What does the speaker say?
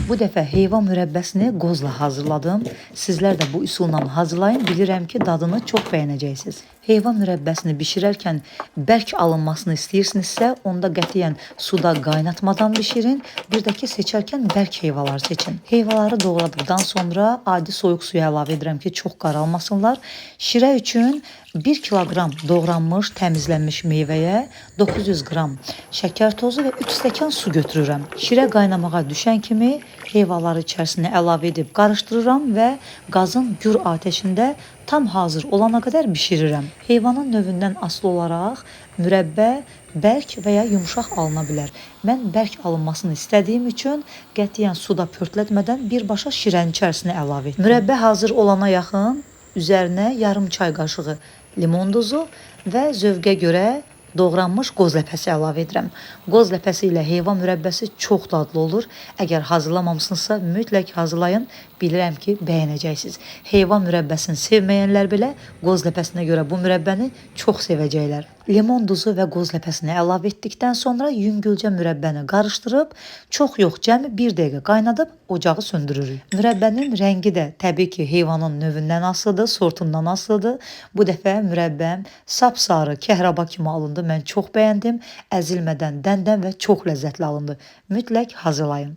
Bu dəfə heyvan mürəbbəsini qozla hazırladım. Sizlər də bu üsulla hazırlayın. Bilirəm ki, dadını çox bəyənəcəksiniz. Heyvan mürəbbəsini bişirərkən bərk alınmasını istəyirsinizsə, onda qətiyyən suda qaynatmadan bişirin. Bir də ki, seçərkən bərk heyvalar seçin. Heyvaları doğradıqdan sonra adi soyuq suya əlavə edirəm ki, çox qaralmasınlar. Şirə üçün 1 kiloqram doğranmış, təmizlənmiş meyvəyə 900 qram şəkər tozu və 3 stəkan su götürürəm. Şirə qaynamağa düşən kimi heyvaları içərisinə əlavə edib qarışdırıram və qazın gür atəşində tam hazır olana qədər bişirirəm. Heyvanın növündən asılı olaraq mürəbbə bərk və ya yumşaq alına bilər. Mən bərk alınmasını istədiyim üçün qətiyyən suda pörtlətmədən birbaşa şirənin içərisinə əlavə etdim. Mürəbbə hazır olana yaxın üzərinə yarım çay qaşığı limon duzu və zövqə görə doğranmış qoz ləpəsi əlavə edirəm. Qoz ləpəsi ilə heyvan mürəbbəsi çox dadlı olur. Əgər hazırlamamısınızsa mütləq hazırlayın. Bilirəm ki, bəyənəcəksiniz. Heyvan mürəbbəsini sevməyənlər belə qoz ləpəsinə görə bu mürəbbəni çox sevəcəklər. Limon duzu və qoz ləpəsini əlavə etdikdən sonra yüngülcə mürəbbəni qarışdırıb, çox yox, cəmi 1 dəqiqə qaynadıb ocağı söndürürük. Mürəbbənin rəngi də təbii ki, heyvanın növündən asılıdır, sortundan asılıdır. Bu dəfə mürəbbəm sapsarı, kəhraba kimi alındı. Mən çox bəyəndim. Əzilmədən, dəndən və çox ləzzətli alındı. Mütləq hazırlayın.